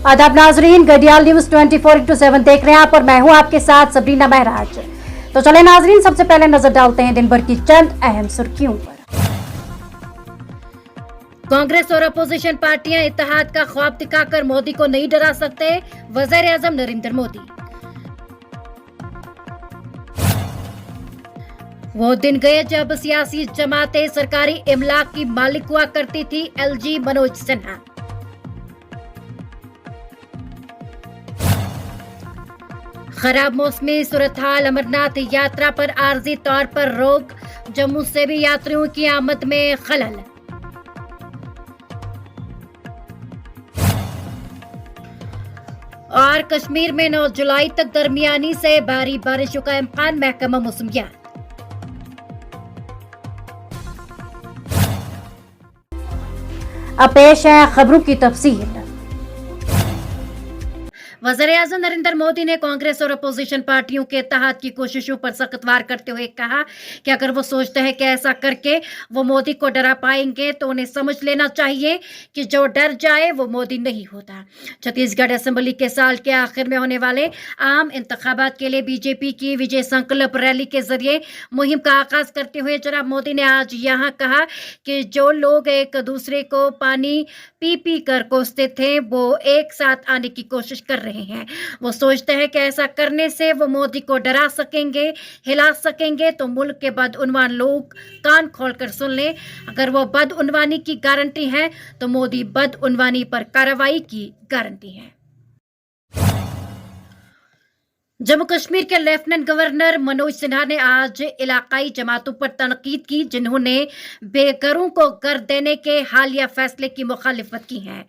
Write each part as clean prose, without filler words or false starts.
आदाब नाजरीन, गडियाल न्यूज 24/7 देख रहे हैं आप और मैं हूं आपके साथ सबरीना महराज। तो चले नाजरीन, सबसे पहले नजर डालते हैं दिन भर की चंद अहम सुर्खियों पर। कांग्रेस और अपोजिशन पार्टियां इत्तेहाद का ख्वाब दिखाकर मोदी को नहीं डरा सकते, वजीर आजम नरेंद्र मोदी। वो दिन गए जब सियासी जमातें सरकारी इमलाक की मालिक हुआ करती थी, एलजी मनोज सिन्हा। खराब मौसमी सूरत हाल, अमरनाथ यात्रा पर आर्जी तौर पर रोक, जम्मू से भी यात्रियों की आमद में खलल। और कश्मीर में 9 जुलाई तक दरमियानी से भारी बारिशों का इम्कान, महकमा मौसमियात। अब पेश है खबरों की तफसील। वज़ीर-ए-आज़म नरेंद्र मोदी ने कांग्रेस और अपोजिशन पार्टियों के इत्तेहाद की कोशिशों पर सख्त वार करते हुए कहा कि अगर वो सोचते हैं कि ऐसा करके वो मोदी को डरा पाएंगे तो उन्हें समझ लेना चाहिए कि जो डर जाए वो मोदी नहीं होता। छत्तीसगढ़ असेंबली के साल के आखिर में होने वाले आम इंतखाबात के लिए बीजेपी की विजय संकल्प रैली के जरिए मुहिम का आगाज करते हुए जनाब मोदी ने आज यहाँ कहा कि जो लोग एक दूसरे को पानी पी पी कर कोसते थे वो एक साथ आने की कोशिश कर रहे हैं। वो सोचते हैं कि ऐसा करने से वो मोदी को डरा सकेंगे, हिला सकेंगे। तो मुल्क के बदउनवान लोग कान खोलकर सुन लें, अगर वो बदउनवानी की गारंटी है तो मोदी बदउनवानी पर कार्रवाई की गारंटी है। जम्मू कश्मीर के लेफ्टिनेंट गवर्नर मनोज सिन्हा ने आज इलाकाई जमातों पर तनकीद की जिन्होंने बेघरों को घर देने के हालिया फैसले की मुखालिफत की है।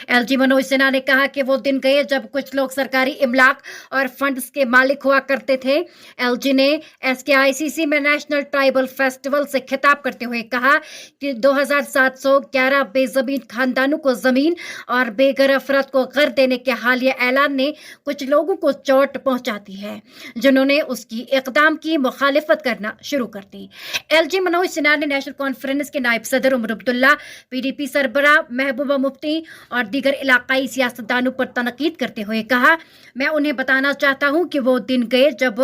एलजी मनोज सिन्हा ने कहा कि वो दिन गए जब कुछ लोग सरकारी इमलाक और फंड्स के मालिक हुआ करते थे। एलजी ने SKICC में नेशनल ट्राइबल फेस्टिवल से खिताब करते हुए कहा कि 2711 बेजमीन खानदानों को जमीन और बेघर अफराद को घर देने के हालिया ऐलान ने कुछ लोगों को चोट पहुंचा है जिन्होंने उसकी इकदाम की मुखालिफत करना शुरू कर दी। एलजी मनोज सिन्हा ने नेशनल कॉन्फ्रेंस के नायब सदर उमर अब्दुल्ला, PDP सरबराह महबूबा मुफ्ती और दीगर इलाकाई सियासतदानों पर तनकीद करते हुए कहा, मैं उन्हें बताना चाहता हूं कि वो दिन गए जब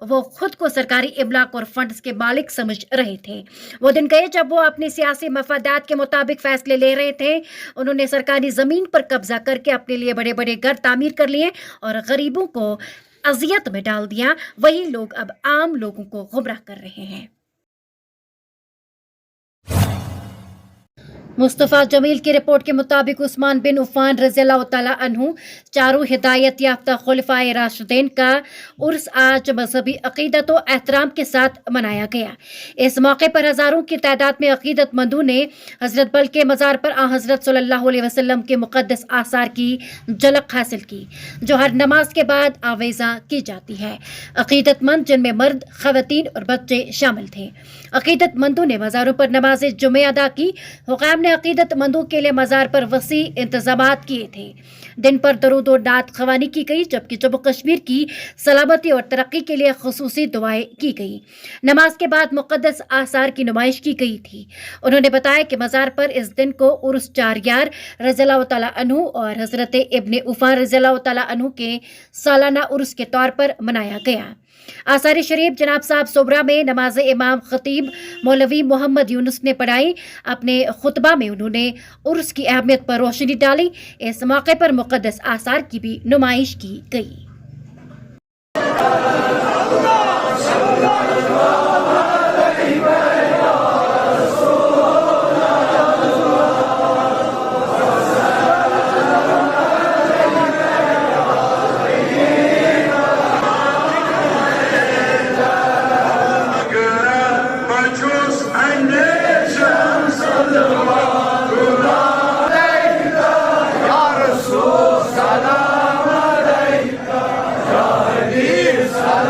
वो खुद को सरकारी इमलाक और फंड्स के मालिक समझ रहे थे। वो दिन गए जब वो अपने सियासी मफादात के मुताबिक फैसले ले रहे थे। उन्होंने सरकारी जमीन पर कब्जा करके अपने लिए बड़े बड़े घर तामीर कर लिए और गरीबों को अजियत में डाल दिया। वही लोग अब आम लोगों को गुमराह कर रहे हैं। मुस्तफा जमील की रिपोर्ट के मुताबिक उस्मान बिन उफ़ान रज़ियल्लाहु तआला अन्हु चारों हिदायत याफ्ता खुलफाए राशिदीन का उर्स आज मजहबी अकीदत और एहतराम के साथ मनाया गया। इस मौके पर हजारों की तादाद में अकीदतमंदों ने हजरत बल के मज़ार पर हजरत सल्लल्लाहु अलैहि वसल्लम के मुक़द्दस आसार की झलक हासिल की, जो हर नमाज के बाद आवेज़ा की जाती है। अकीदतमंद जिनमें मर्द, ख़वातीन और बच्चे शामिल थे। अकीदतमंदों ने मज़ारों पर नमाज जुमे अदा की। हुकाम ने अकीदतमंदों के लिए मज़ार पर वसी इंतजामात किए थे। दिन पर दरूद और नात ख़वानी की गई, जबकि जम्मू कश्मीर की सलामती और तरक्की के लिए खुसूसी दुआएं की गई। नमाज के बाद मुक़द्दस आसार की नुमाइश की गई थी। उन्होंने बताया कि मज़ार पर इस दिन को उर्स चारयार रज़ियल्लाहु तआला अन्हु और हज़रत इब्ने उफ़ान रज़ियल्लाहु तआला अन्हु के सालाना उर्स के तौर पर मनाया गया। आसार शरीफ जनाब साहब सोबरा में नमाज इमाम खतीब मौलवी मोहम्मद यूनुस ने पढ़ाई। अपने खुतबा में उन्होंने उर्स की अहमियत पर रोशनी डाली। इस मौके पर मुक़द्दस आसार की भी नुमाइश की गई। Salam aleyka, ya Nabi, salam.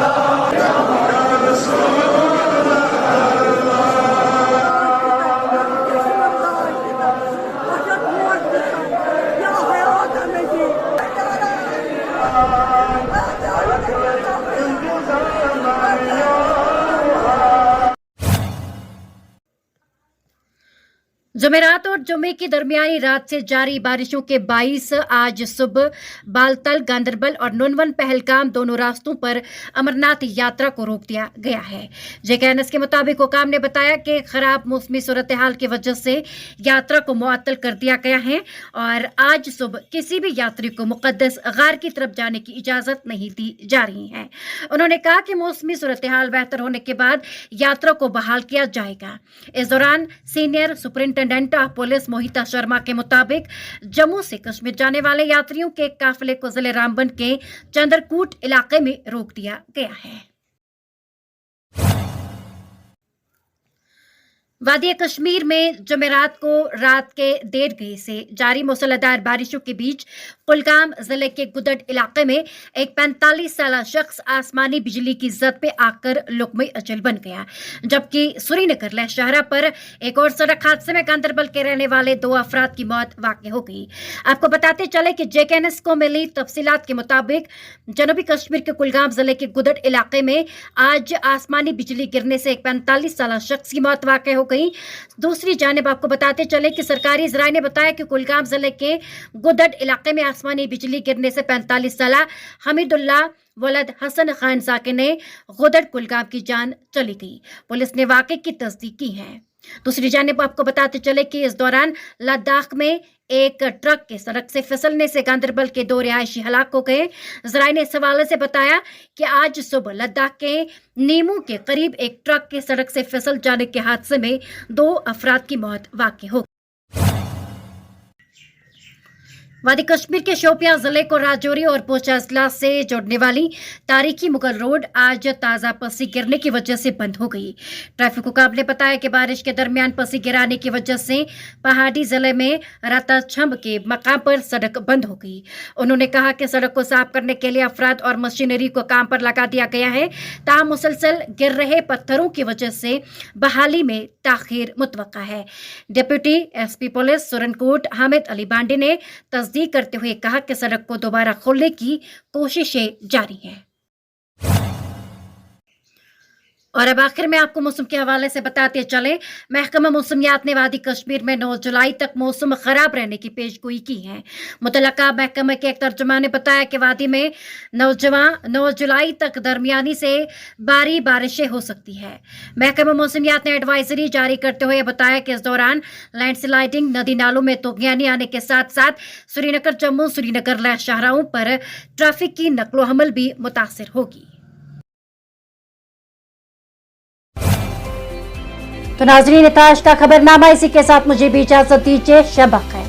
जुमेरात और जुमे की दरमियानी रात से जारी बारिशों के बाईस आज सुबह बालतल, गांदरबल और नुनवन पहलगाम दोनों रास्तों पर अमरनाथ यात्रा को रोक दिया गया है। जेकेएनएस के मुताबिक हुकाम ने बताया कि खराब मौसमी सूरत हाल की वजह से यात्रा को मुअत्तल कर दिया गया है और आज सुबह किसी भी यात्री को मुकद्दस गार की तरफ जाने की इजाजत नहीं दी जा रही है। उन्होंने कहा कि मौसमी सूरत हाल बेहतर होने के बाद यात्रा को बहाल किया जाएगा। इस दौरान सीनियर सुपरिंटेंडेंट पुलिस मोहिता शर्मा के मुताबिक जम्मू से कश्मीर जाने वाले यात्रियों के काफिले को जिले रामबन के चंद्रकूट इलाके में रोक दिया गया है। वादी कश्मीर में जुमेरात को रात के 1:30 से जारी मूसलाधार बारिशों के बीच कुलगाम जिले के गुदड़ इलाके में एक 45 साल शख्स आसमानी बिजली की जद पे आकर लुकमी अचल बन गया, जबकि श्रीनगर लहशहरा पर एक और सड़क हादसे में गांदरबल के रहने वाले 2 अफराद की मौत वाक़ हो गई। आपको बताते चले कि जेकेएनएस को मिली तफसीलात के मुताबिक जनूबी कश्मीर के कुलगाम जिले के गुदड़ इलाके में आज आसमानी बिजली गिरने से एक 45 साल शख्स की मौत वाक़ हो गई। दूसरी जानिब आपको बताते चले कि सरकारी ज़राए ने बताया कि कुलगाम जिले के गुदड़ इलाके में आसमानी बिजली गिरने से 45 साल हमीदुल्लाह वलद हसन खान साकिन ने गुदड़ कुलगाम की जान चली गई। पुलिस ने वाक़े की तस्दीक की है। दूसरी जानिब आपको बताते चले कि इस दौरान लद्दाख में एक ट्रक के सड़क से फिसलने से गांदरबल के 2 रिहायशी हलाक हो गए। ज़राए ने इस हवाले से बताया कि आज सुबह लद्दाख के नीमू के करीब एक ट्रक के सड़क से फिसल जाने के हादसे में 2 अफराद की मौत वाक़ हो गई। वादी कश्मीर के शोपियां जिले को राजौरी और पोचा अजला से जोड़ने वाली तारीखी मुगल रोड आज ताज़ा पसी गिरने की वजह से बंद हो गई। ट्रैफिक हुकाम ने बताया कि बारिश के दरमियान पसी गिराने की वजह से पहाड़ी जिले में रताछंब के मकाम पर सड़क बंद हो गई। उन्होंने कहा कि सड़क को साफ करने के लिए अफराद और मशीनरी को काम पर लगा दिया गया है, ताहम मुसलसल गिर रहे पत्थरों की वजह से बहाली में ताखीर मुतवक्का है। Deputy SP police Surankote Hamid Ali Bandi ने तस्दीक करते हुए कहा कि सड़क को दोबारा खोलने की कोशिशें जारी हैं। और अब आखिर में आपको मौसम के हवाले से बताते चले, महकमा मौसमियात ने वादी कश्मीर में 9 जुलाई तक मौसम खराब रहने की पेशगोई की है। मुतलका महकमे के एक तर्जुमान ने बताया कि वादी में 9 जुलाई तक दरमियानी से भारी बारिशें हो सकती है। महकमा मौसमियात ने एडवाइजरी जारी करते हुए बताया कि इस दौरान लैंडस्लाइडिंग, नदी नालों में तूफानी आने के साथ साथ श्रीनगर जम्मू, श्रीनगर लेह शाहराहों पर ट्रैफिक की नकलो हमल भी मुतासिर होगी। तो नाज़रीन, आज का खबरनामा इसी के साथ मुझे भी इजाजत दीजिए। शब ख़ैर।